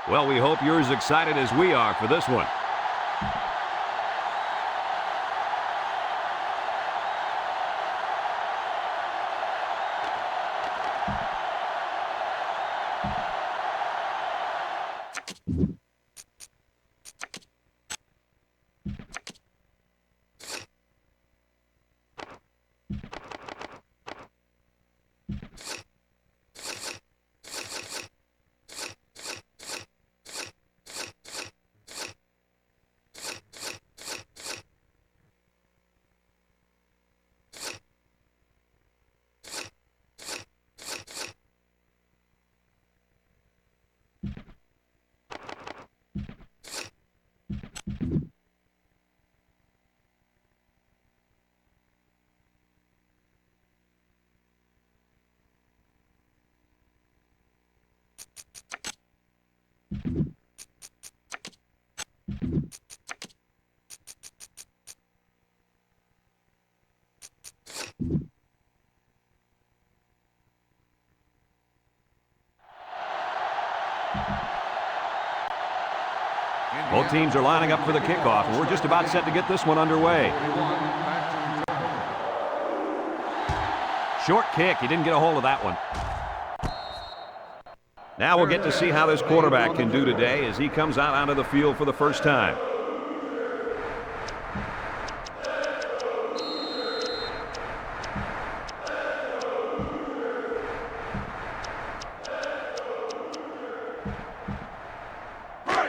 Well, we hope you're as excited as we are for this one. Both teams are lining up for the kickoff, and we're just about set to get this one underway. Short kick. He didn't get a hold of that one. Now we'll get to see how this quarterback can do today as he comes out onto the field for the first time.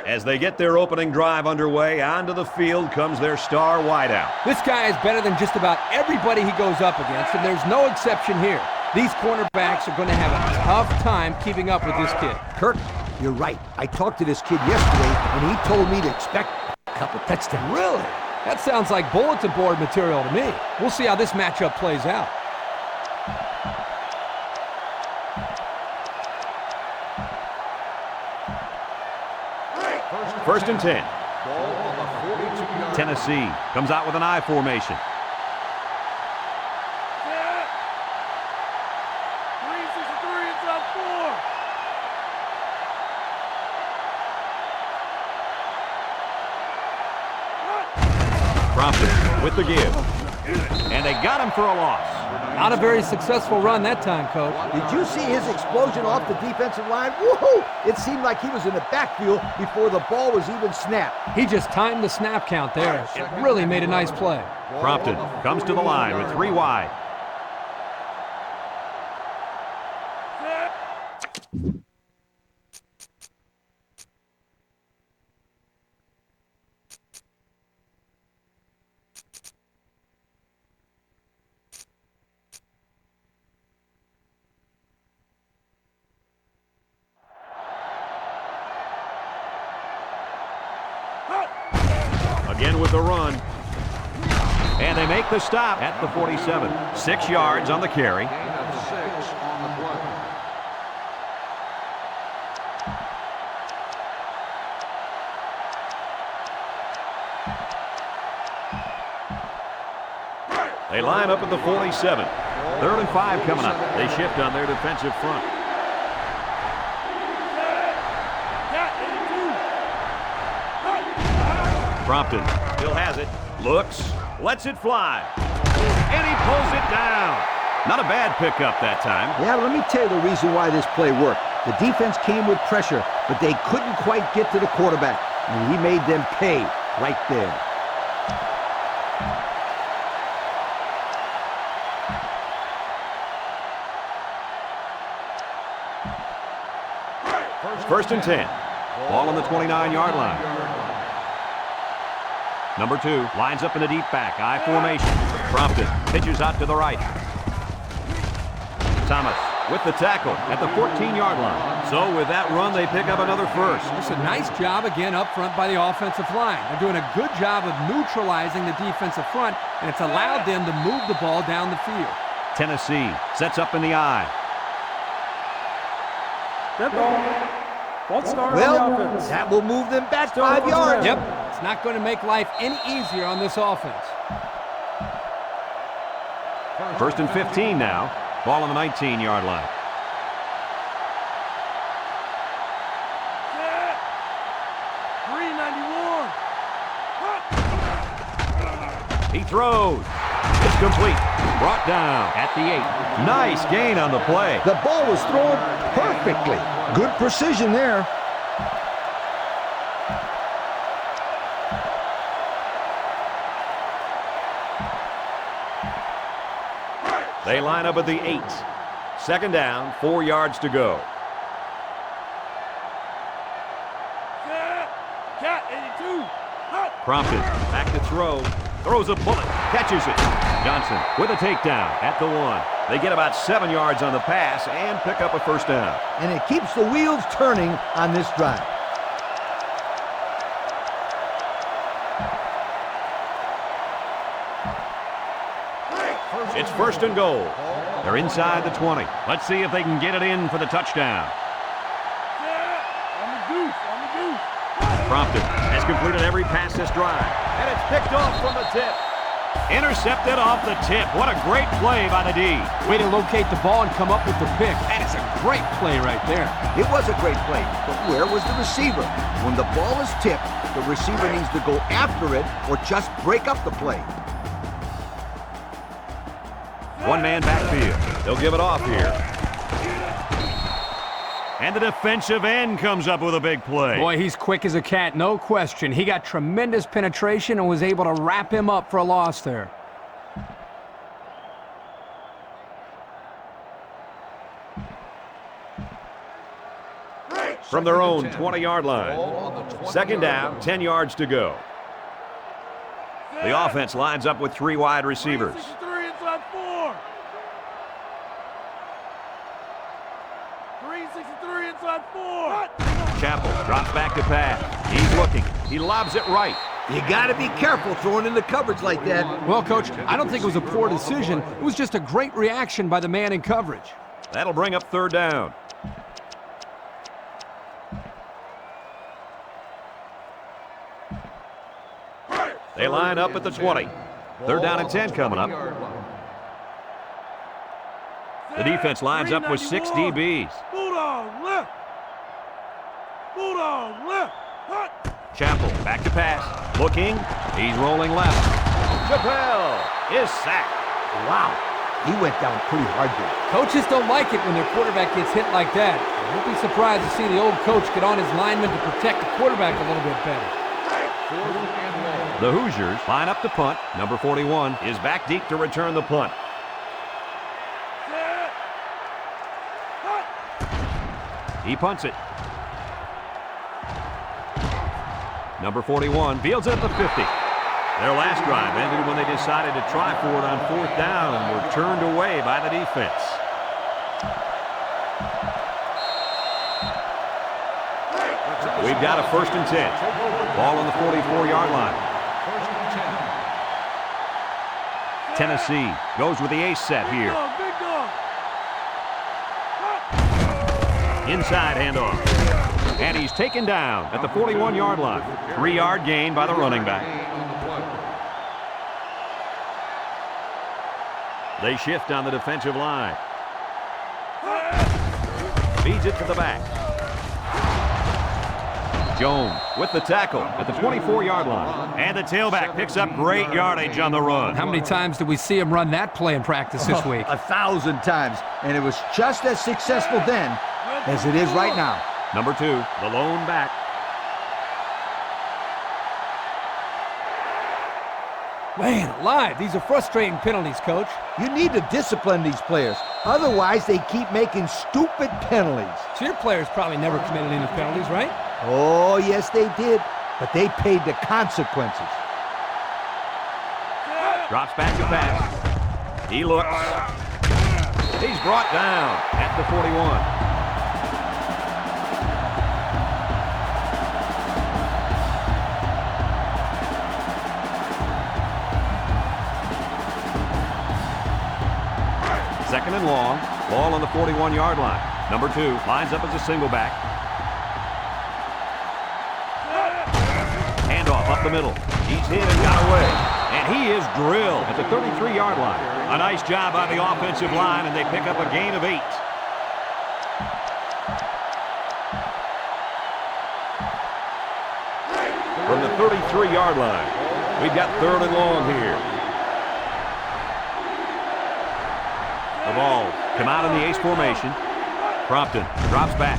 As they get their opening drive underway, onto the field comes their star wideout. This guy is better than just about everybody he goes up against, and there's no exception here. These cornerbacks are going to have a tough time keeping up with this kid. Kirk, you're right. I talked to this kid yesterday, and he told me to expect a couple touchdowns. Really? That sounds like bulletin board material to me. We'll see how this matchup plays out. First and 10. Tennessee comes out with an I formation. Prompted with the give. And they got him for a loss. Not a very successful run that time, Coach. Did you see his explosion off the defensive line? Woohoo! It seemed like he was in the backfield before the ball was even snapped. He just timed the snap count there. It really made a nice play. Prompted comes to the line with 3 wide. Again with the run. And they make the stop at the 47. 6 yards on the carry. They line up at the 47. 3rd and 5 coming up. They shift on their defensive front. Prompted, still has it, looks, lets it fly, and he pulls it down. Not a bad pickup that time. Yeah, let me tell you the reason why this play worked. The defense came with pressure, but they couldn't quite get to the quarterback, and he made them pay right there. First and 10, ball on the 29-yard line. Number 2 lines up in the deep back, I formation. Prompted, pitches out to the right. Thomas with the tackle at the 14-yard line. So with that run, they pick up another first. It's a nice job again up front by the offensive line. They're doing a good job of neutralizing the defensive front, and it's allowed them to move the ball down the field. Tennessee sets up in the I. Well, that will move them back 5 yards. Yep, it's not going to make life any easier on this offense. First and 15 now. Ball on the 19-yard line. He throws. It's complete. Brought down at the 8. Nice gain on the play. The ball was thrown perfectly. Good precision there. They line up at the 8. Second down, 4 yards to go. Prompted. Back to throw. Throws a bullet. Catches it. Johnson with a takedown at the 1. They get about 7 yards on the pass and pick up a first down. And it keeps the wheels turning on this drive. It's first and goal. They're inside the 20. Let's see if they can get it in for the touchdown. Prompted has completed every pass this drive. And it's picked off from the tip. Intercepted off the tip. What a great play by the D. Way to locate the ball and come up with the pick. That is a great play right there. It was a great play, but where was the receiver? When the ball is tipped, the receiver needs to go after it or just break up the play. One-man backfield. They'll give it off here. And the defensive end comes up with a big play. Boy, he's quick as a cat, no question. He got tremendous penetration and was able to wrap him up for a loss there. From their own 20-yard line. Second down, 10 yards to go. The offense lines up with 3 wide receivers. Chappell drops back to pass. He's looking. He lobs it right. You got to be careful throwing in the coverage like that. Well, Coach, I don't think it was a poor decision. It was just a great reaction by the man in coverage. That'll bring up third down. They line up at the 20. Third down and 10 coming up. The defense lines up with 6 DBs. Chappell back to pass. Looking. He's rolling left. Chappell is sacked. Wow. He went down pretty hard there. Coaches don't like it when their quarterback gets hit like that. I won't be surprised to see the old coach get on his linemen to protect the quarterback a little bit better. The Hoosiers line up to punt. Number 41 is back deep to return the punt. He punts it. Number 41 fields it at the 50. Their last drive ended when they decided to try for it on 4th down and were turned away by the defense. We've got a first and 10. Ball on the 44-yard line. Tennessee goes with the ace set here. Inside handoff. And he's taken down at the 41-yard line. 3-yard gain by the running back. They shift on the defensive line. Feeds it to the back. Jones with the tackle at the 24-yard line. And the tailback picks up great yardage on the run. How many times did we see him run that play in practice this week? 1,000 times. And it was just as successful then as it is right now. Number 2, the lone back. Man alive, these are frustrating penalties, Coach. You need to discipline these players. Otherwise, they keep making stupid penalties. So your players probably never committed any penalties, right? Oh, yes, they did. But they paid the consequences. Drops back to pass. He looks. He's brought down at the 41. Second and long. Ball on the 41-yard line. Number 2 lines up as a single back. Handoff up the middle. He's hit and got away. And he is drilled at the 33-yard line. A nice job by the offensive line, and they pick up a gain of 8. From the 33-yard line, we've got third and long here. ball come out in the ace formation. Crompton drops back,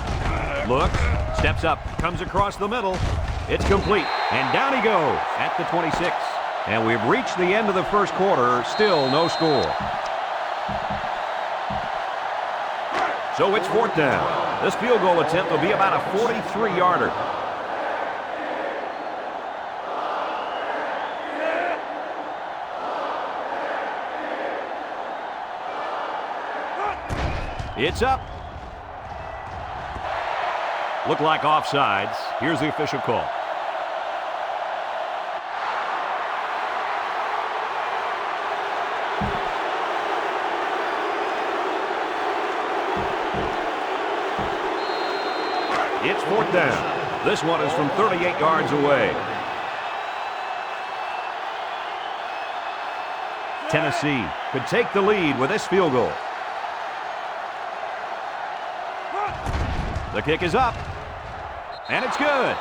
looks, steps up, comes across the middle. It's complete, and down he goes at the 26. And we've reached the end of the first quarter, still no score. So it's fourth down. This field goal attempt will be about a 43-yarder. It's up. Looked like offsides. Here's the official call. It's fourth down. This one is from 38 yards away. Tennessee could take the lead with this field goal. The kick is up, and it's good.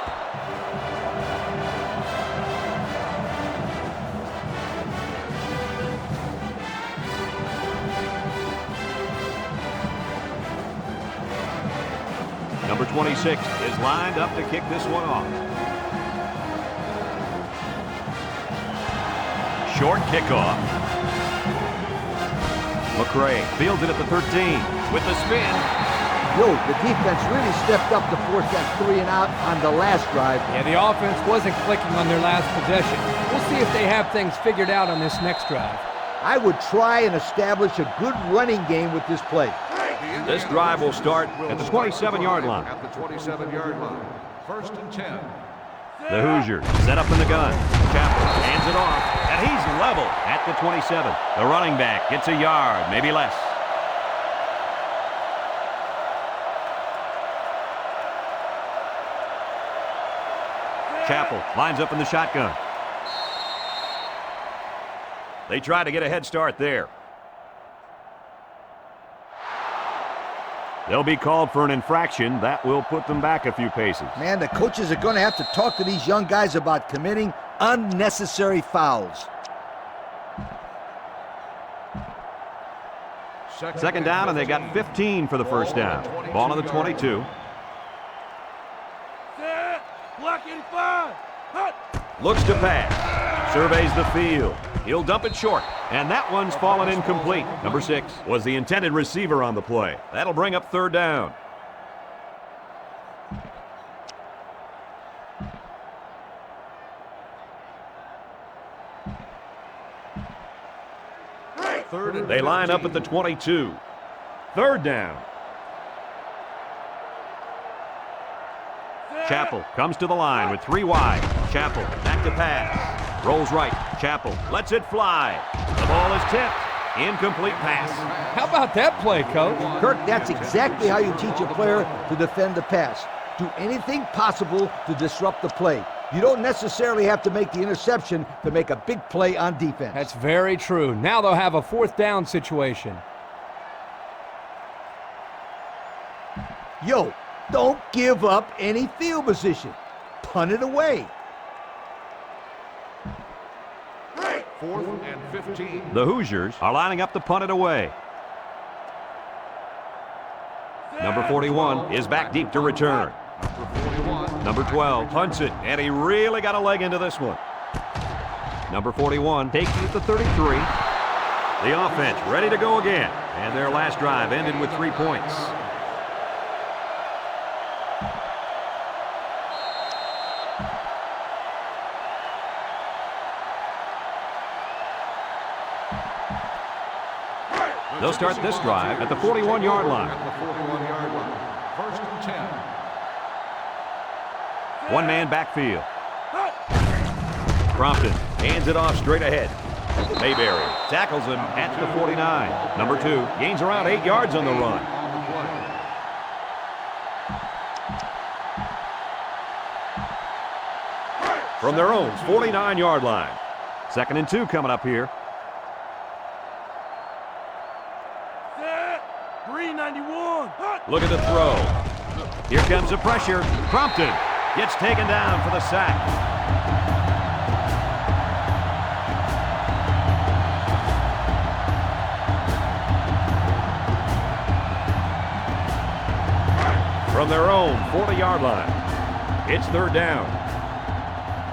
Number 26 is lined up to kick this one off. Short kickoff. McCray fields it at the 13 with the spin. Yo, the defense really stepped up to force that 3 and out on the last drive. Yeah, the offense wasn't clicking on their last possession. We'll see if they have things figured out on this next drive. I would try and establish a good running game with this play. This drive will start at the 27-yard line. At the 27-yard line. First and 10. The Hoosiers set up in the gun. Chappell hands it off, and he's level at the 27. The running back gets a yard, maybe less. Chappell lines up in the shotgun. They try to get a head start there. They'll be called for an infraction. That will put them back a few paces. Man, the coaches are going to have to talk to these young guys about committing unnecessary fouls. Second down, and they got 15 for the first down. Ball on the 22. Looks to pass. Surveys the field. He'll dump it short. And that one's fallen incomplete. Number 6 was the intended receiver on the play. That'll bring up third down. They line up at the 22. Third down. Chappell comes to the line with 3 wide. Chappell back to pass. Rolls right. Chappell lets it fly. The ball is tipped. Incomplete pass. How about that play, Coach? Kirk, that's exactly how you teach a player to defend the pass. Do anything possible to disrupt the play. You don't necessarily have to make the interception to make a big play on defense. That's very true. Now they'll have a fourth down situation. Yo, don't give up any field position. Punt it away. 4th and 15. The Hoosiers are lining up to punt it away. Number 41 is back deep to return. Number 41. Number 12 punts it, and he really got a leg into this one. Number 41 takes it at the 33. The offense ready to go again, and their last drive ended with 3 points. They'll start this drive at the 41-yard line. At the 41-yard line. First and 10. One-man backfield. Crompton hands it off straight ahead. Mayberry tackles him at the 49. Number 2 gains around 8 yards on the run. From their own 49-yard line. 2nd and 2 coming up here. 391. Look at the throw. Here comes the pressure. Crompton gets taken down for the sack. from their own 40-yard line. It's third down.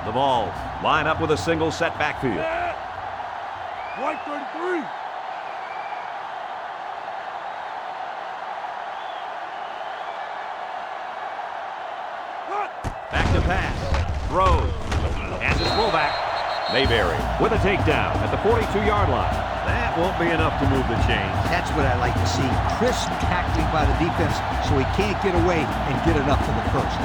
The Vols line up with a single set backfield. White 33. Back to pass. Throws. Has his fullback. Mayberry with a takedown at the 42-yard line. That won't be enough to move the chains. That's what I like to see. Crisp tackling by the defense so he can't get away and get enough for the first.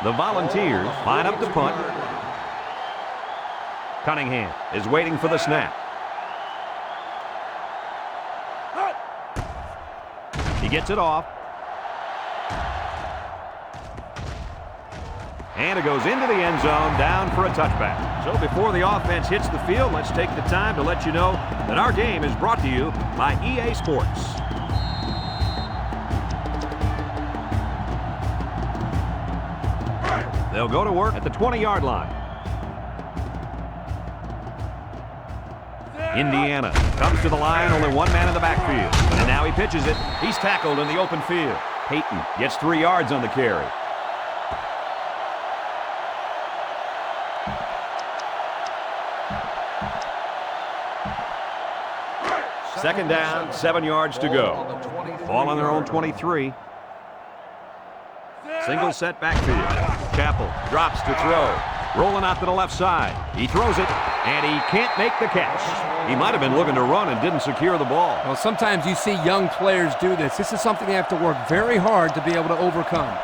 The Volunteers line up to punt. Cunningham is waiting for the snap. He gets it off. And it goes into the end zone, down for a touchback. So before the offense hits the field, let's take the time to let you know that our game is brought to you by EA Sports. They'll go to work at the 20-yard line. Indiana comes to the line, only one man in the backfield. And now he pitches it. He's tackled in the open field. Peyton gets 3 yards on the carry. Second down, 7 yards to go. Ball on their own 23. Single set backfield. Chappell drops to throw. Rolling out to the left side. He throws it, and he can't make the catch. He might have been looking to run and didn't secure the ball. Well, sometimes you see young players do this. This is something they have to work very hard to be able to overcome.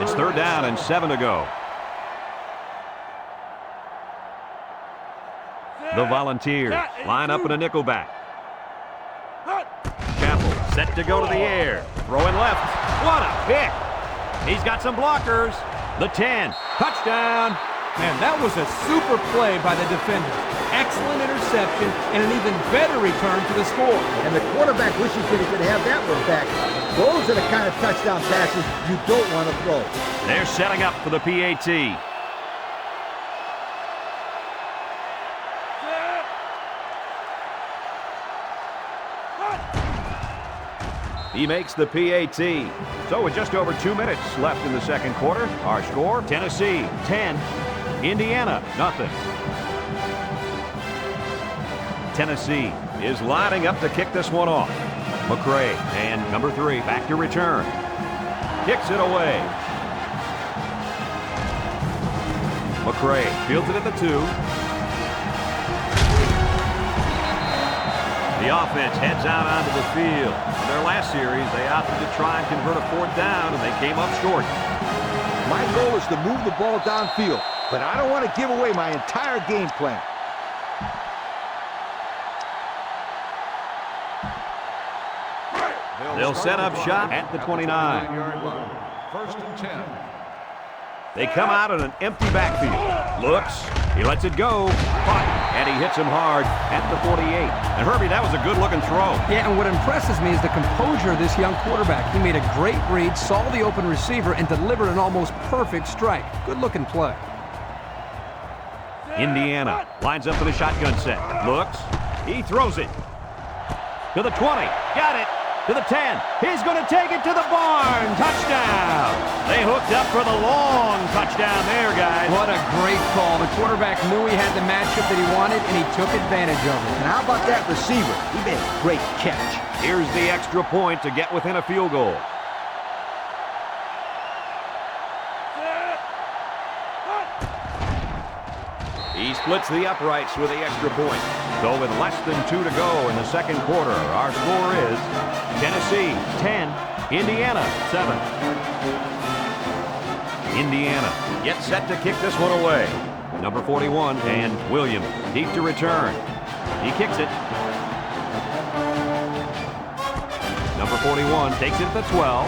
It's third down and 7 to go. The Volunteers line up in a nickel back. Chappell set to go to the air. Throwing left. What a pick. He's got some blockers. The 10. Touchdown. Man, that was a super play by the defender. Excellent interception and an even better return to the score. And the quarterback wishes that he could have that one back. Those are the kind of touchdown passes you don't want to throw. They're setting up for the PAT. He makes the PAT. So with just over 2 minutes left in the second quarter, our score, Tennessee 10, Indiana nothing. Tennessee is lining up to kick this one off. McCray and number 3 back to return. Kicks it away. McCray fields it at the 2. The offense heads out onto the field. In their last series, they opted to try and convert a 4th down, and they came up short. My goal is to move the ball downfield, but I don't want to give away my entire game plan. They'll set up shop at the 29. First and 10. They come out in an empty backfield. Looks, he lets it go, and he hits him hard at the 48. And Herbie, that was a good-looking throw. Yeah, and what impresses me is the composure of this young quarterback. He made a great read, saw the open receiver, and delivered an almost perfect strike. Good-looking play. Indiana lines up for the shotgun set. Looks, he throws it. To the 20, got it. To the 10, he's going to take it to the barn. Touchdown. They hooked up for the long touchdown there, guys. What a great call. The quarterback knew he had the matchup that he wanted, and he took advantage of it. And how about that receiver? He made a great catch. Here's the extra point to get within a field goal. He splits the uprights with the extra point. So with less than 2 to go in the second quarter, our score is Tennessee 10, Indiana 7. Indiana gets set to kick this one away. Number 41 and Williams deep to return. He kicks it. Number 41 takes it at the 12.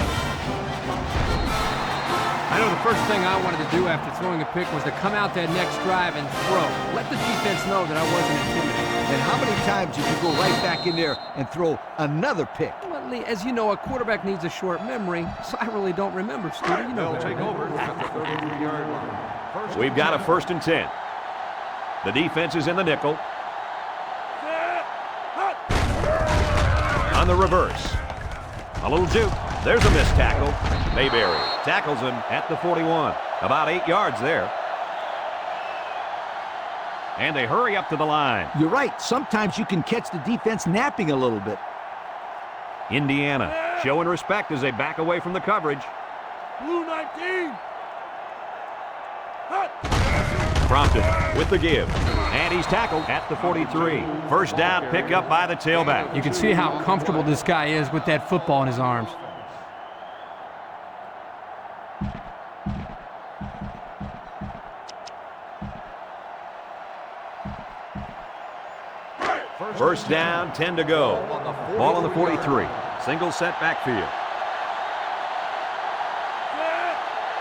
I know the first thing I wanted to do after throwing a pick was to come out that next drive and throw. Let the defense know that I wasn't intimidated. And how many times did you go right back in there and throw another pick? Well, Lee, as you know, a quarterback needs a short memory, so I really don't remember, Scooter. You know They'll take over at the 33-yard line. We've got a 1st and 10. The defense is in the nickel. On the reverse. A little juke. There's a missed tackle. Mayberry tackles him at the 41. About 8 yards there. And they hurry up to the line. You're right. Sometimes you can catch the defense napping a little bit. Indiana showing respect as they back away from the coverage. Blue 19. Prompted with the give. And he's tackled at the 43. First down, pick up by the tailback. You can see how comfortable this guy is with that football in his arms. First down, 10 to go. Ball on the 43. Single set backfield.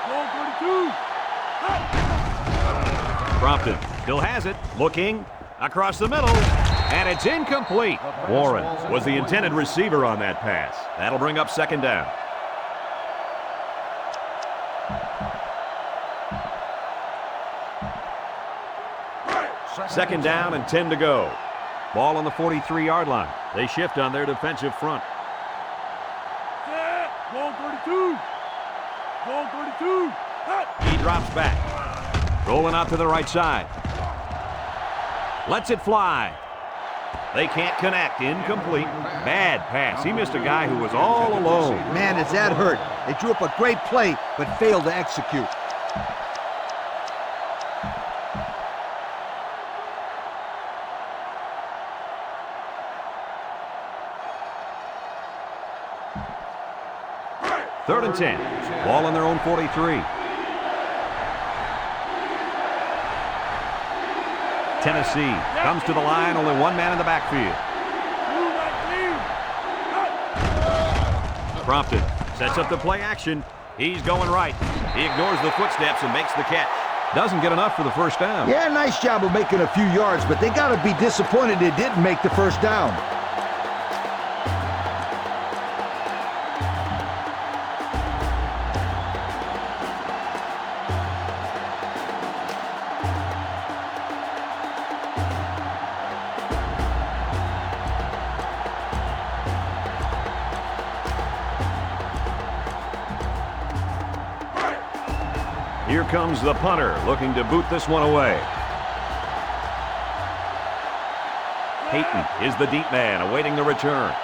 Ball 32. Prompted. Still has it. Looking across the middle. And it's incomplete. Warren was the intended receiver on that pass. That'll bring up 2nd down. Second down and 10 to go. Ball on the 43-yard line. They shift on their defensive front. Ball 32. Ball 32. He drops back. Rolling out to the right side. Lets it fly. They can't connect. Incomplete. Bad pass. He missed a guy who was all alone. Man, does that hurt. They drew up a great play, but failed to execute. Third and 10. Ball on their own 43. Tennessee comes to the line. Only one man in the backfield. Prompted. Sets up the play action. He's going right. He ignores the footsteps and makes the catch. Doesn't get enough for the first down. Yeah, nice job of making a few yards, but they got to be disappointed they didn't make the first down. Here comes the punter, looking to boot this one away. Peyton is the deep man, awaiting the return.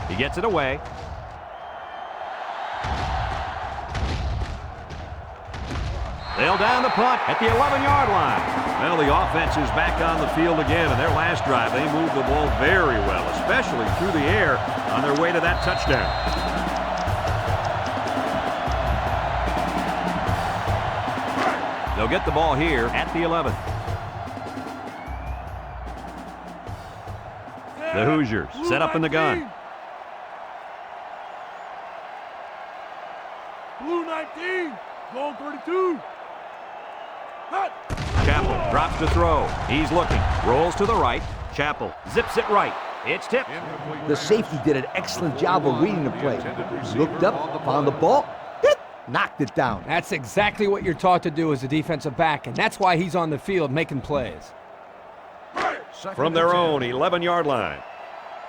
He gets it away. They'll down the punt at the 11-yard line. Well, the offense is back on the field again. In their last drive, they moved the ball very well, especially through the air on their way to that touchdown. They'll get the ball here at the 11. The Hoosiers set up in the gun. Blue 19. Ball 32. Chappell drops to throw. He's looking. Rolls to the right. Chappell zips it right. It's tipped. The safety did an excellent job of reading the play. He looked up, found the ball, knocked it down. That's exactly what you're taught to do as a defensive back, and that's why he's on the field making plays. From their own 11-yard line.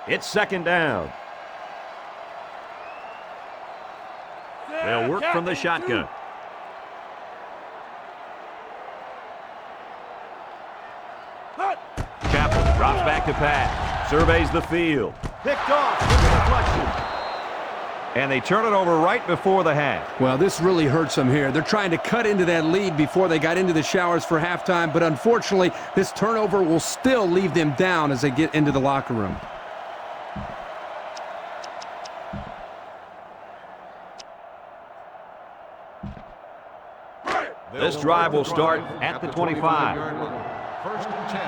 It's 2nd down. They'll work from the shotgun. Chappell drops back to pass. Surveys the field. Picked off with the deflection. And they turn it over right before the half. Well, this really hurts them here. They're trying to cut into that lead before they got into the showers for halftime, but unfortunately, this turnover will still leave them down as they get into the locker room. This drive will start at the 25. First and 10.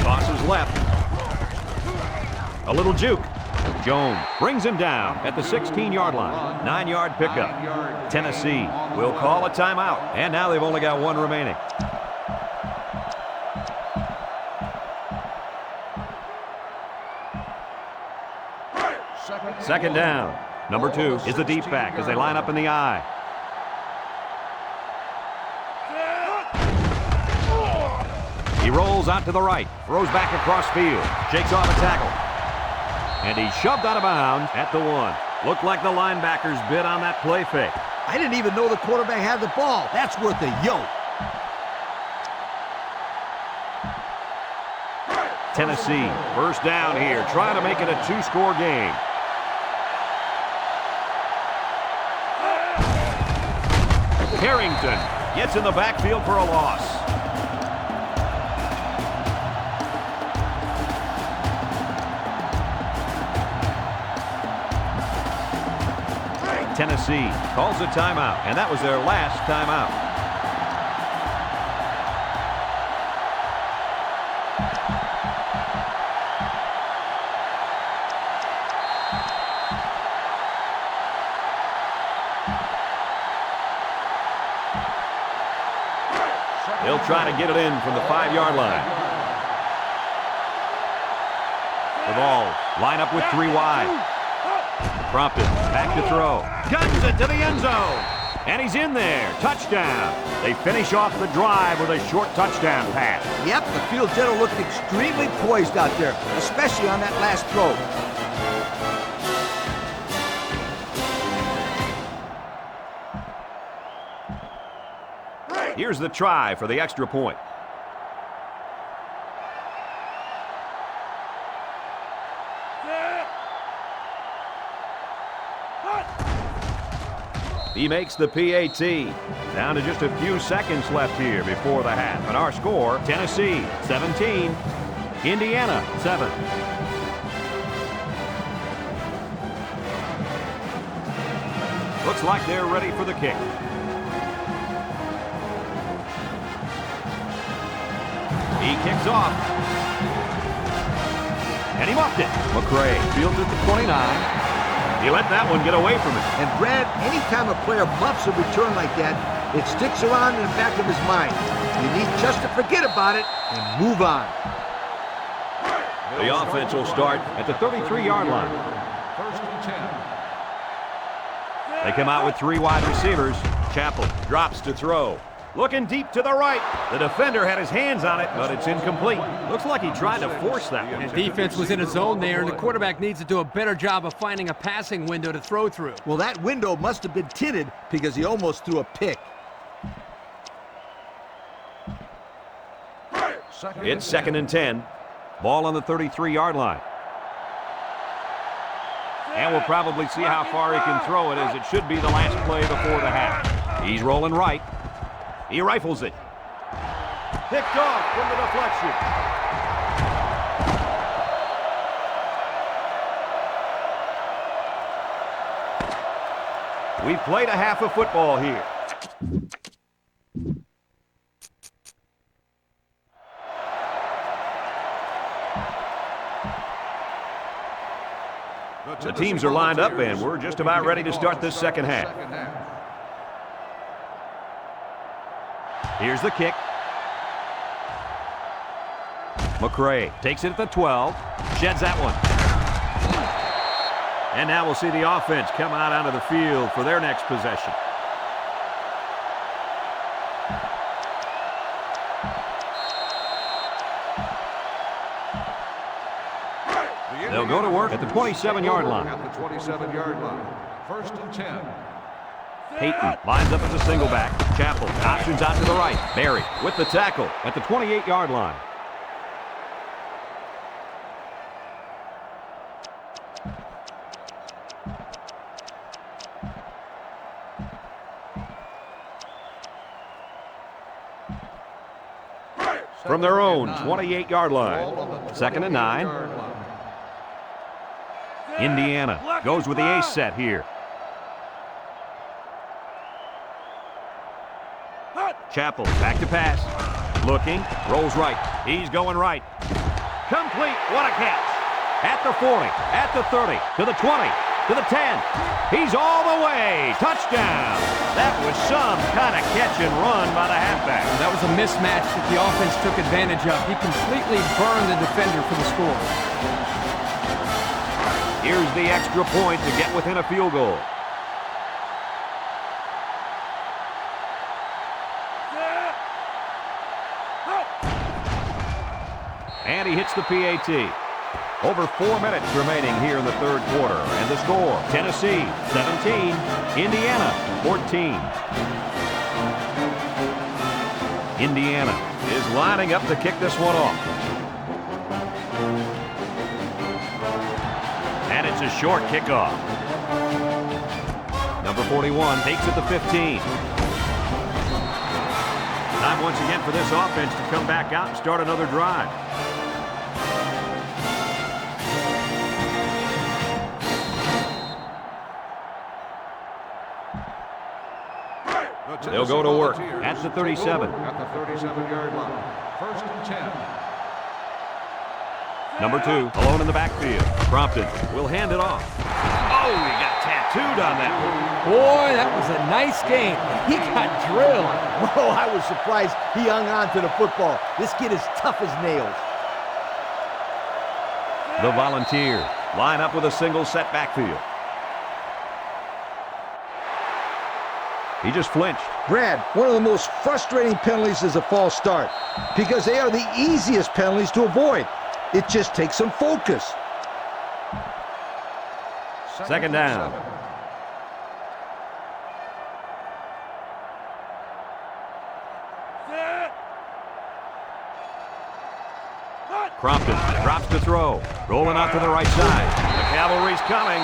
Tosses left. A little juke. Jones brings him down at the 16-yard line. 9-yard pickup. Tennessee will call a timeout. And now they've only got one remaining. Second down. Number 2 is the deep back as they line up in the I. He rolls out to the right, throws back across field, shakes off a tackle. And he's shoved out of bounds at the 1. Looked like the linebackers bid on that play fake. I didn't even know the quarterback had the ball. That's worth a yoke. Tennessee, first down here, trying to make it a 2-score game. Harrington gets in the backfield for a loss. Tennessee calls a timeout, and that was their last timeout. They'll try to get it in from the 5-yard line. The ball line up with 3 wide. Prompted, back to throw. Guns it to the end zone. And he's in there. Touchdown. They finish off the drive with a short touchdown pass. Yep, the field general looked extremely poised out there, especially on that last throw. Here's the try for the extra point. He makes the PAT. Down to just a few seconds left here before the half. And our score, Tennessee 17, Indiana 7. Looks like they're ready for the kick. He kicks off. And he muffed it. McCray fields it to 29. He let that one get away from him. And Brad, anytime a player muffs a return like that, it sticks around in the back of his mind. You need just to forget about it and move on. The offense will start at the 33-yard line. First and 10. They come out with 3 wide receivers. Chappell drops to throw. Looking deep to the right. The defender had his hands on it, but it's incomplete. Looks like he tried to force that one. And defense was in a zone there, and the quarterback needs to do a better job of finding a passing window to throw through. Well, that window must have been tinted because he almost threw a pick. It's 2nd and 10. Ball on the 33-yard line. And we'll probably see how far he can throw it, as it should be the last play before the half. He's rolling right. He rifles it. Picked off from the deflection. We've played a half of football here. The teams are lined up, and we're just about ready to start this second half. Here's the kick. McCray takes it at the 12. Sheds that one. And now we'll see the offense come out onto the field for their next possession. They'll go to work at the 27-yard line. At the 27-yard line. First and 10. Peyton lines up as a single back. Chappell options out to the right. Barry with the tackle at the 28-yard line. From their own 28-yard line. 2nd and 9. Indiana goes with the ace set here. Chappell back to pass. Looking, rolls right. He's going right. Complete. What a catch. At the 40, at the 30, to the 20, to the 10. He's all the way. Touchdown. That was some kind of catch and run by the halfback. That was a mismatch that the offense took advantage of. He completely burned the defender for the score. Here's the extra point to get within a field goal. And he hits the PAT. Over 4 minutes remaining here in the third quarter. And the score, Tennessee 17, Indiana 14. Indiana is lining up to kick this one off. And it's a short kickoff. Number 41 takes it to 15. Time once again for this offense to come back out and start another drive. They'll go to work at the 37. At the 37-yard line. First and 10. Number 2, alone in the backfield. Crompton will hand it off. Oh, he got tattooed on that one. Boy, that was a nice game. He got drilled. Whoa, I was surprised he hung on to the football. This kid is tough as nails. The Volunteers line up with a single set backfield. He just flinched. Brad, one of the most frustrating penalties is a false start because they are the easiest penalties to avoid. It just takes some focus. Second down. Crompton drops to throw. Rolling out to the right side. The cavalry's coming.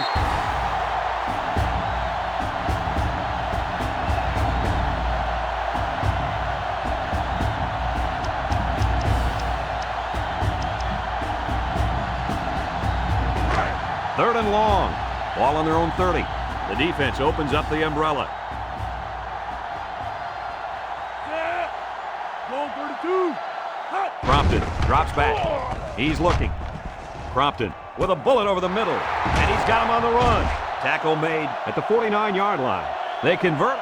Third and long. Ball on their own 30. The defense opens up the umbrella. Goal 32. Crompton drops back. He's looking. Crompton with a bullet over the middle. And he's got him on the run. Tackle made at the 49-yard line. They convert.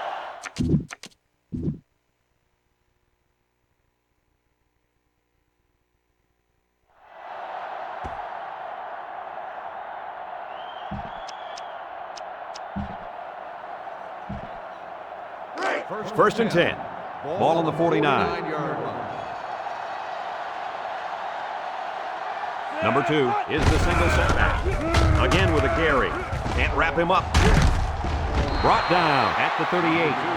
First and 10. Ball on the 49. 49-yard line. Number 2 is the single setback. Again with a carry. Can't wrap him up. Brought down at the 38.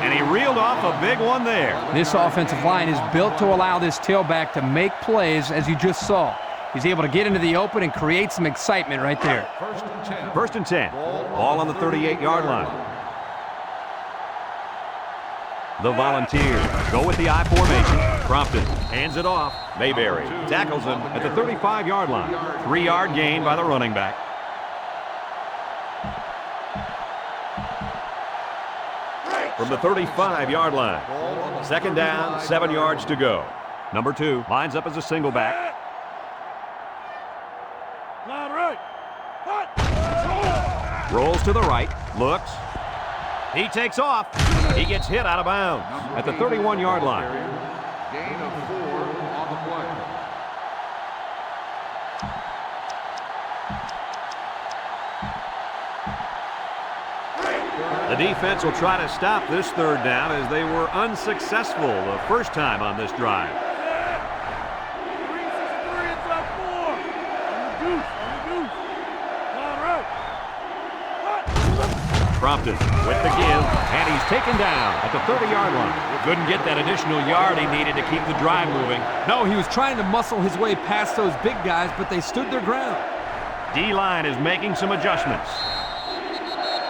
And he reeled off a big one there. This offensive line is built to allow this tailback to make plays, as you just saw. He's able to get into the open and create some excitement right there. First and 10. First and 10. Ball on the 38-yard line. The Volunteers go with the I formation. Crompton hands it off. Mayberry tackles him at the 35-yard line. 3-yard gain by the running back. From the 35-yard line. Second down, 7 yards to go. Number 2 lines up as a single back. Line right. Rolls to the right. Looks. He takes off. He gets hit out of bounds at the 31-yard line. Gain of 4 on the play. The defense will try to stop this third down as they were unsuccessful the first time on this drive. 363 inside 4. On the goose. Line right. Crompton with the give, and he's taken down at the 30-yard line. Couldn't get that additional yard he needed to keep the drive moving. No, he was trying to muscle his way past those big guys, but they stood their ground. D-line is making some adjustments.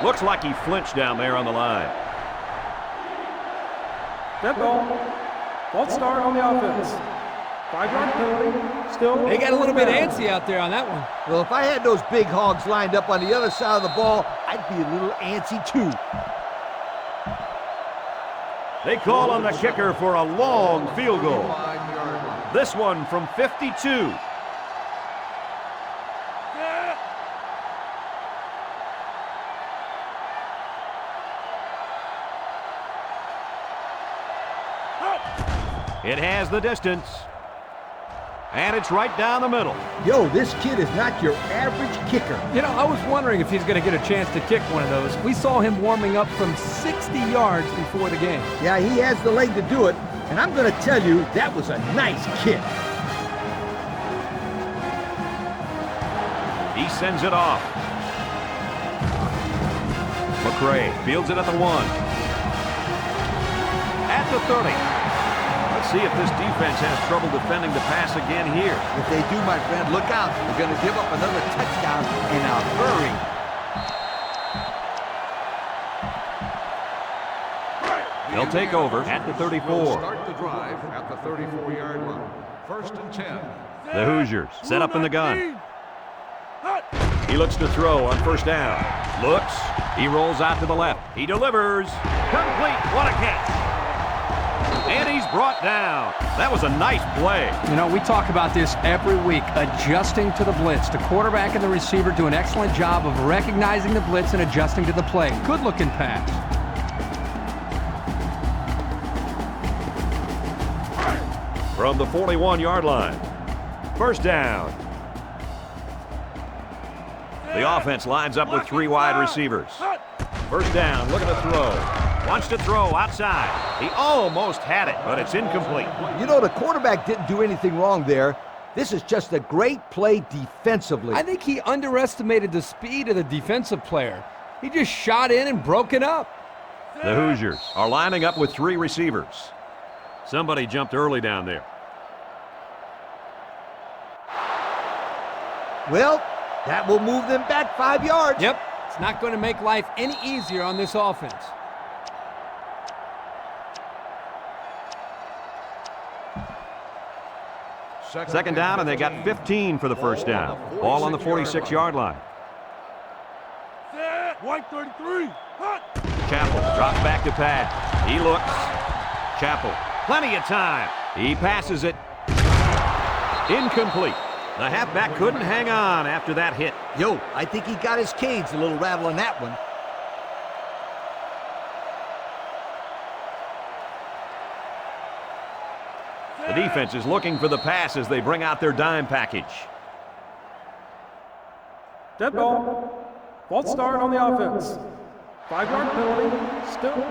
Looks like he flinched down there on the line. Dead ball. False start on the offense. 5-yard penalty. Still. They got a little bit antsy out there on that one. Well, if I had those big hogs lined up on the other side of the ball, I'd be a little antsy too. They call on the kicker for a long field goal. 5-yard line. This one from 52. It has the distance. And it's right down the middle. Yo, this kid is not your average kicker. You know, I was wondering if he's going to get a chance to kick one of those. We saw him warming up from 60 yards before the game. Yeah, he has the leg to do it, and I'm going to tell you, that was a nice kick. He sends it off. McCray fields it at the 1. At the 30. Let's see if this defense has trouble defending the pass again here. If they do, my friend, look out. They're going to give up another touchdown in a hurry. They'll take over at the 34. Start the drive at the 34-yard line. 1st and 10. The Hoosiers set up in the gun. He looks to throw on 1st down. Looks. He rolls out to the left. He delivers. Complete. What a catch. And he's brought down. That was a nice play. You know, we talk about this every week, adjusting to the blitz. The quarterback and the receiver do an excellent job of recognizing the blitz and adjusting to the play. Good-looking pass. From the 41-yard line. 1st down. The offense lines up with 3 wide receivers. 1st down, looking to throw. Wants to throw outside. He almost had it, but it's incomplete. You know, the quarterback didn't do anything wrong there. This is just a great play defensively. I think he underestimated the speed of the defensive player. He just shot in and broke it up. The Hoosiers are lining up with 3 receivers. Somebody jumped early down there. Well, that will move them back 5 yards. Yep, it's not going to make life any easier on this offense. Second down, and they got 15 for the 1st down. Ball on the 46-yard line. White 33. Hot. Chappell drops back to pass. He looks. Chappell, plenty of time. He passes it. Incomplete. The halfback couldn't hang on after that hit. Yo, I think he got his cage a little rattle on that one. The defense is looking for the pass as they bring out their dime package. Dead ball. False start on the offense. 5-yard penalty. Still.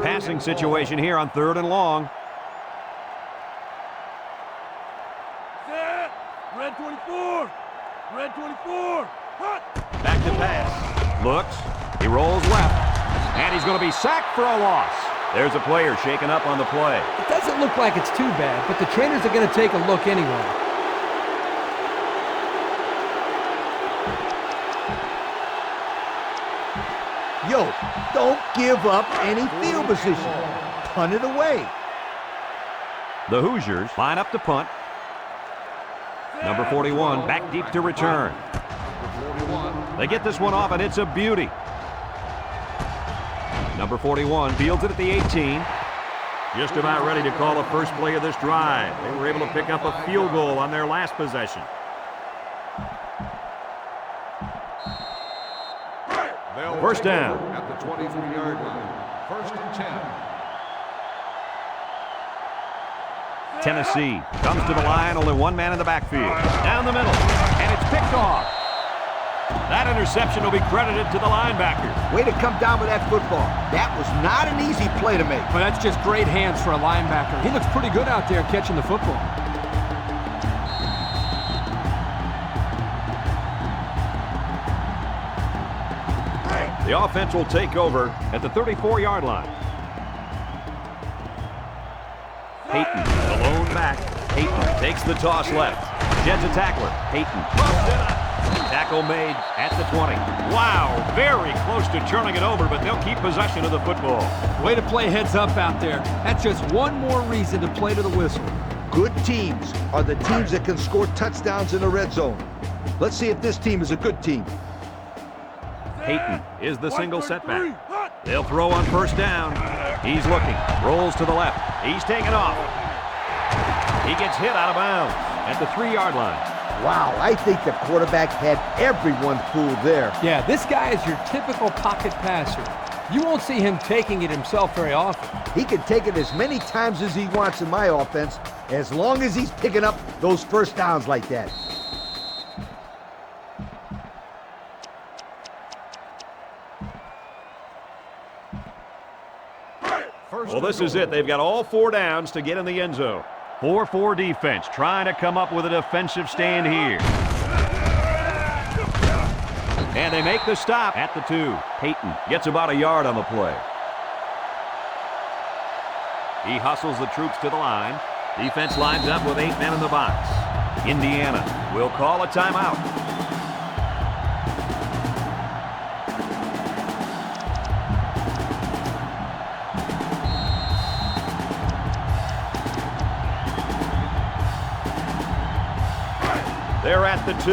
Passing situation here on 3rd and long. Set. Red 24. Red 24. Hot. Back to pass. Looks. He rolls left. And he's going to be sacked for a loss. There's a player shaken up on the play. It doesn't look like it's too bad, but the trainers are going to take a look anyway. Yo, don't give up any field position. Punt it away. The Hoosiers line up to punt. Number 41 back deep to return. They get this one off, and it's a beauty. Number 41 fields it at the 18. Just about ready to call the first play of this drive. They were able to pick up a field goal on their last possession. First down. At the 23-yard line. 1st and 10. Tennessee comes to the line, only 1 man in the backfield. Down the middle, and it's picked off. That interception will be credited to the linebacker. Way to come down with that football. That was not an easy play to make. But that's just great hands for a linebacker. He looks pretty good out there catching the football. The offense will take over at the 34-yard line. Peyton, the lone back. Peyton takes the toss left. Jets a tackler. Peyton busts it up. Tackle made at the 20. Wow, very close to turning it over, but they'll keep possession of the football. Way to play heads up out there. That's just one more reason to play to the whistle. Good teams are the teams that can score touchdowns in the red zone. Let's see if this team is a good team. Peyton is the single setback. They'll throw on first down. He's looking. Rolls to the left. He's taken off. He gets hit out of bounds at the 3-yard line. Wow, I think the quarterback had everyone fooled there. Yeah, this guy is your typical pocket passer. You won't see him taking it himself very often. He can take it as many times as he wants in my offense, as long as he's picking up those first downs like that. Well, this is it. They've got all 4 downs to get in the end zone. 4-4 defense, trying to come up with a defensive stand here. And they make the stop at the 2. Peyton gets about a yard on the play. He hustles the troops to the line. Defense lines up with 8 men in the box. Indiana will call a timeout. They're at the 2.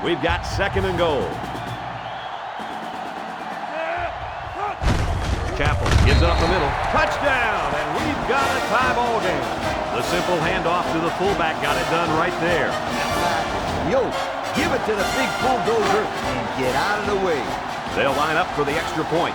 We've got 2nd and goal. Chappell gives it up the middle. Touchdown, and we've got a tie ball game. The simple handoff to the fullback got it done right there. Yo, give it to the big bulldozer and get out of the way. They'll line up for the extra point.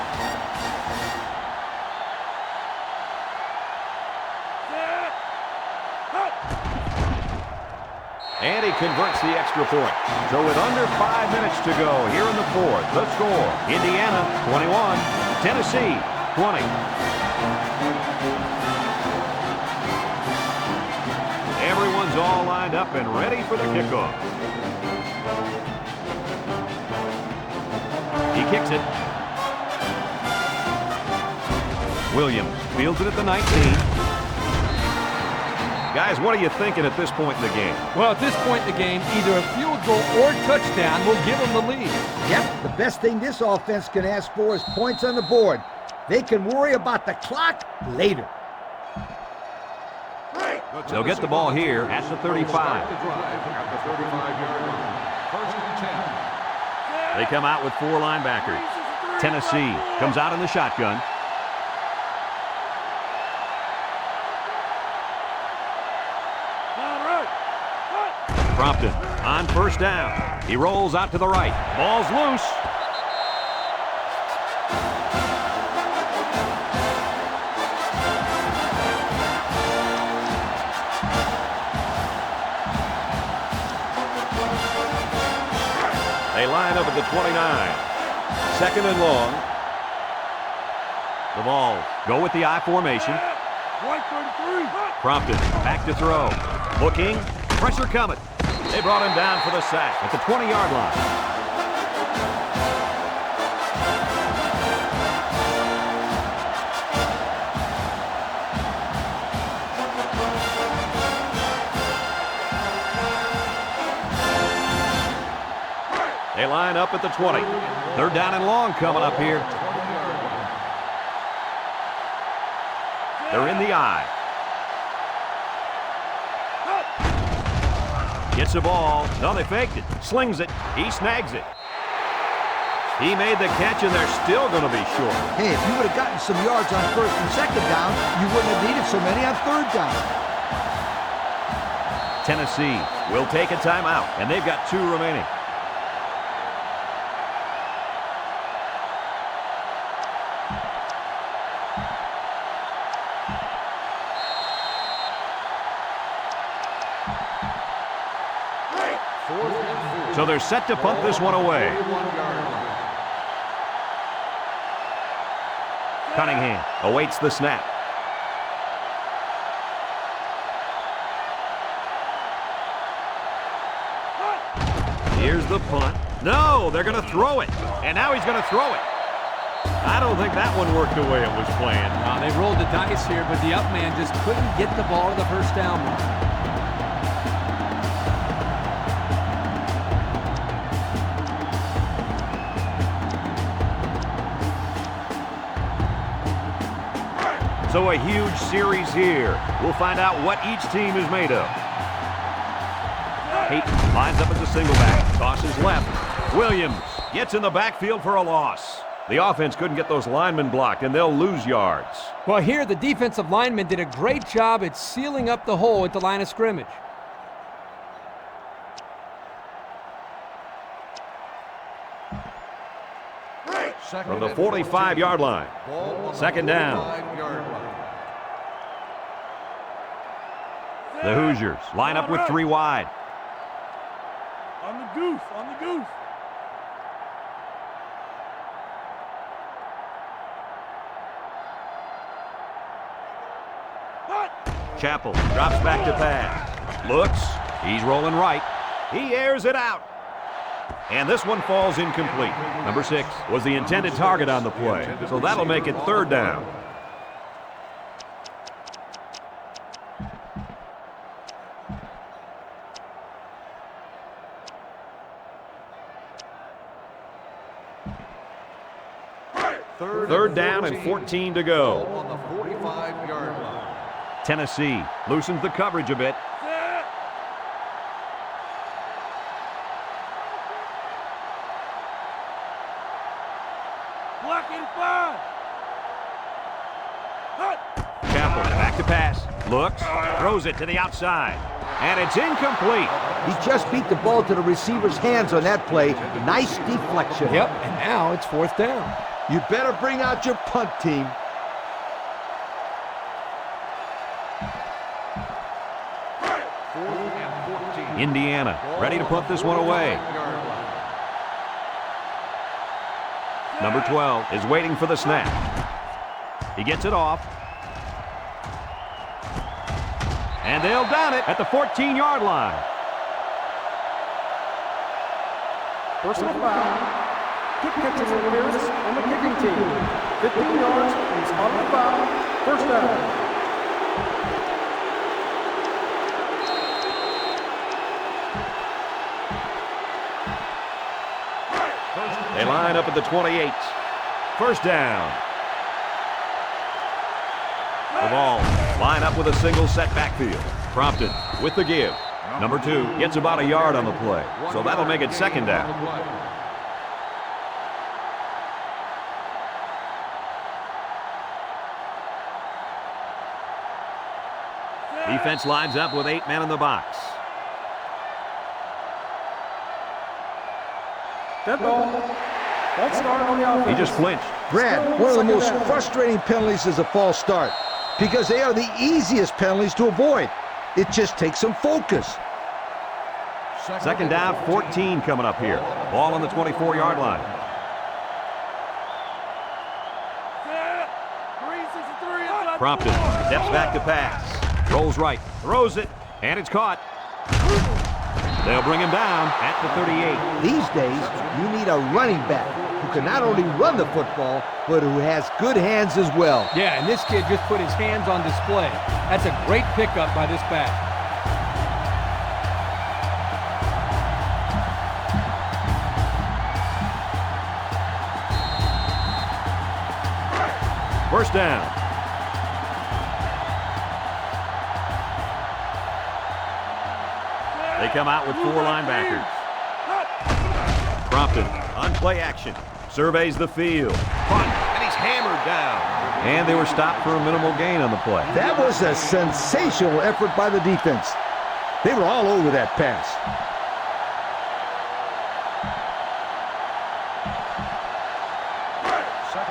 And he converts the extra point. So with under 5 minutes to go here in the 4th, the score, Indiana 21, Tennessee 20. Everyone's all lined up and ready for the kickoff. He kicks it. Williams fields it at the 19. Guys, what are you thinking at this point in the game? Well, at this point in the game, either a field goal or touchdown will give them the lead. Yep, the best thing this offense can ask for is points on the board. They can worry about the clock later. They'll get the ball here at the 35. They come out with 4 linebackers. Tennessee comes out in the shotgun. Crompton on first down. He rolls out to the right. Ball's loose. They line up at the 29. 2nd and long. The ball go with the I formation. Crompton back to throw. Looking. Pressure coming. They brought him down for the sack at the 20-yard line. They line up at the 20. 3rd down and long coming up here. They're in the I. Gets the ball. No, they faked it. Slings it. He snags it. He made the catch, and they're still going to be short. Hey, if you would have gotten some yards on 1st and 2nd down, you wouldn't have needed so many on 3rd down. Tennessee will take a timeout, and they've got 2 remaining. So they're set to punt this one away. Cunningham awaits the snap. Here's the punt. No, they're going to throw it. And now he's going to throw it. I don't think that one worked the way it was planned. They rolled the dice here, but the up man just couldn't get the ball to the first down line. So a huge series here. We'll find out what each team is made of. Peyton lines up as a single back. Tosses left. Williams gets in the backfield for a loss. The offense couldn't get those linemen blocked, and they'll lose yards. Well, here the defensive linemen did a great job at sealing up the hole at the line of scrimmage. From the 45-yard line. Second down. The Hoosiers line up with 3 wide. On the goose, on the goose. Chappell drops back to pass. Looks. He's rolling right. He airs it out. And this one falls incomplete. Number 6 was the intended target on the play, so that'll make it third down. Third down and 14 to go. On the 45-yard line. Tennessee loosens the coverage a bit. Blocking 5. Chappell back to pass. Looks. Throws it to the outside. And it's incomplete. He just beat the ball to the receiver's hands on that play. Nice deflection. Yep, and now it's fourth down. You better bring out your punt team. Indiana ready to put this one away. Number 12 is waiting for the snap. He gets it off. And they'll down it at the 14-yard line. Personal foul. Kick catching interference on the kicking team. 15 yards from the spot of the foul. First down. They line up at the 28. First down. The ball line up with a single set backfield. Prompted with the give. Number 2 gets about a yard on the play, so that'll make it second down. Defense lines up with 8 men in the box. Dead ball. False start on the offense. He just flinched. Brad, one of the most frustrating penalties is a false start because they are the easiest penalties to avoid. It just takes some focus. Second down, 14 coming up here. Ball on the 24-yard line. 363. Prompted. Steps back to pass. Rolls right. Throws it. And it's caught. They'll bring him down at the 38. These days, you need a running back who can not only run the football, but who has good hands as well. Yeah, and this kid just put his hands on display. That's a great pickup by this back. First down. They come out with 4 linebackers. Prompted on play action. Surveys the field. Punt, and he's hammered down. And they were stopped for a minimal gain on the play. That was a sensational effort by the defense. They were all over that pass.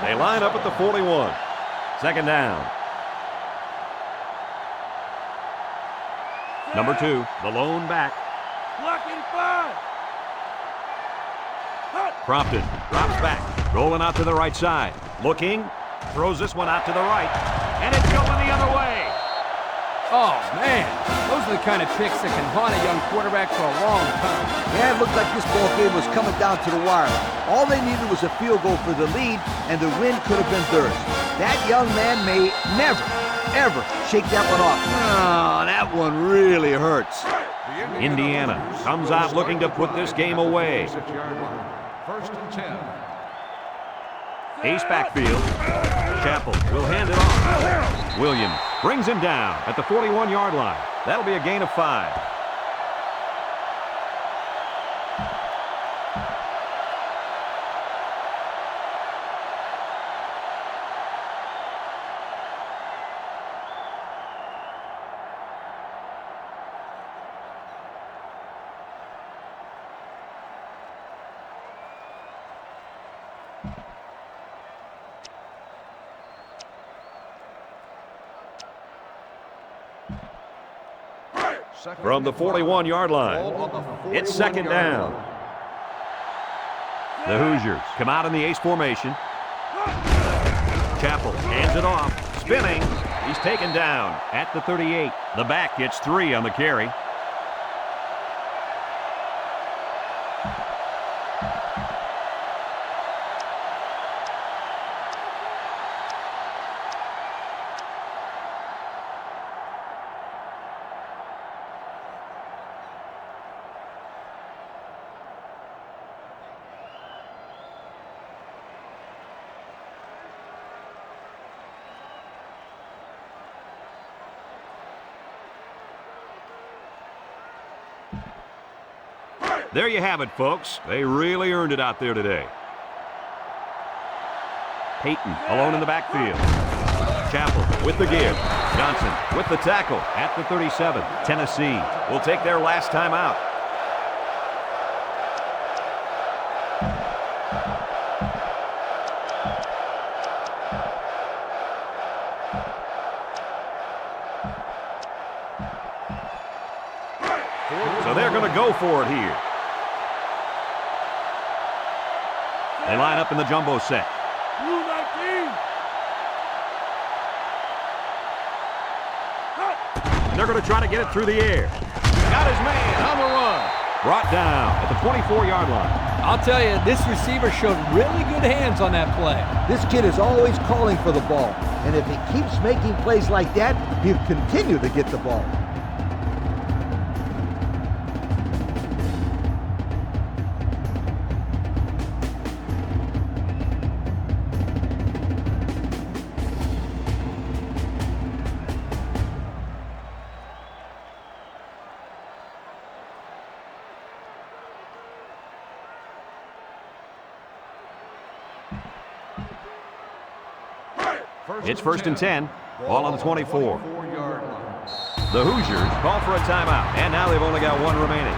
They line up at the 41. Second down. Number 2, the lone back. Blocking 5. Prompted, drops back, rolling out to the right side. Looking, throws this one out to the right. And it's going the other way. Oh, man. Those are the kind of picks that can haunt a young quarterback for a long time. Yeah, it looked like this ball game was coming down to the wire. All they needed was a field goal for the lead, and the win could have been theirs. That young man may never, ever shake that one off. Oh, that one really hurts. Indiana comes out looking to put this game away. First and 10. Ace backfield. Chappell will hand it off. Williams brings him down at the 41-yard line. That'll be a gain of 5. from the 41-yard line. It's second down. The Hoosiers come out in the ace formation. Chappell hands it off, spinning. He's taken down at the 38. The back gets 3 on the carry. There you have it, folks. They really earned it out there today. Payton alone in the backfield. Chappell with the give. Johnson with the tackle at the 37. Tennessee will take their last time out. So they're going to go for it here. They line up in the jumbo set. Blue 19. They're going to try to get it through the air. Got his man on the run. Brought down at the 24-yard line. I'll tell you, this receiver showed really good hands on that play. This kid is always calling for the ball, and if he keeps making plays like that, he'll continue to get the ball. It's first and 10. Ball on the 24. 4-yard line. The Hoosiers call for a timeout, and now they've only got one remaining.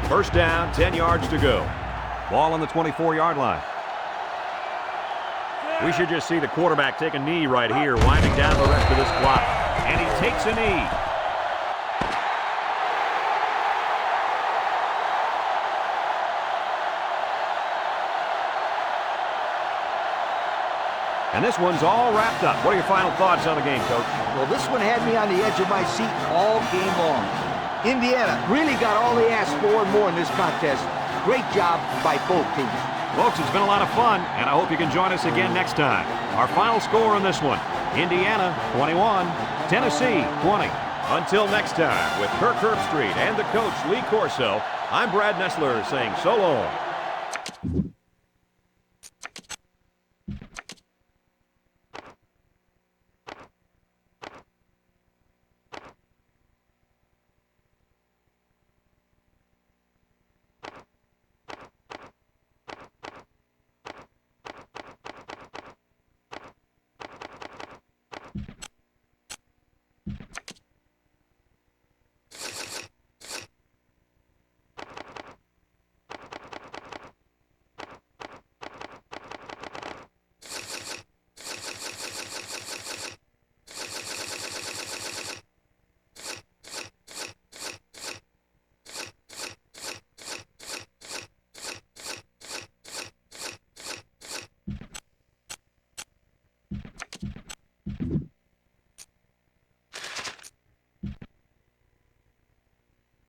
First down, 10 yards to go. Ball on the 24-yard line. We should just see the quarterback take a knee right here, winding down the rest of this clock. And he takes a knee. And this one's all wrapped up. What are your final thoughts on the game, Coach? Well, this one had me on the edge of my seat all game long. Indiana really got all they asked for and more in this contest. Great job by both teams. Folks, it's been a lot of fun, and I hope you can join us again next time. Our final score on this one, Indiana 21, Tennessee 20. Until next time, with Kirk Herbstreit and the coach Lee Corso, I'm Brad Nessler saying so long.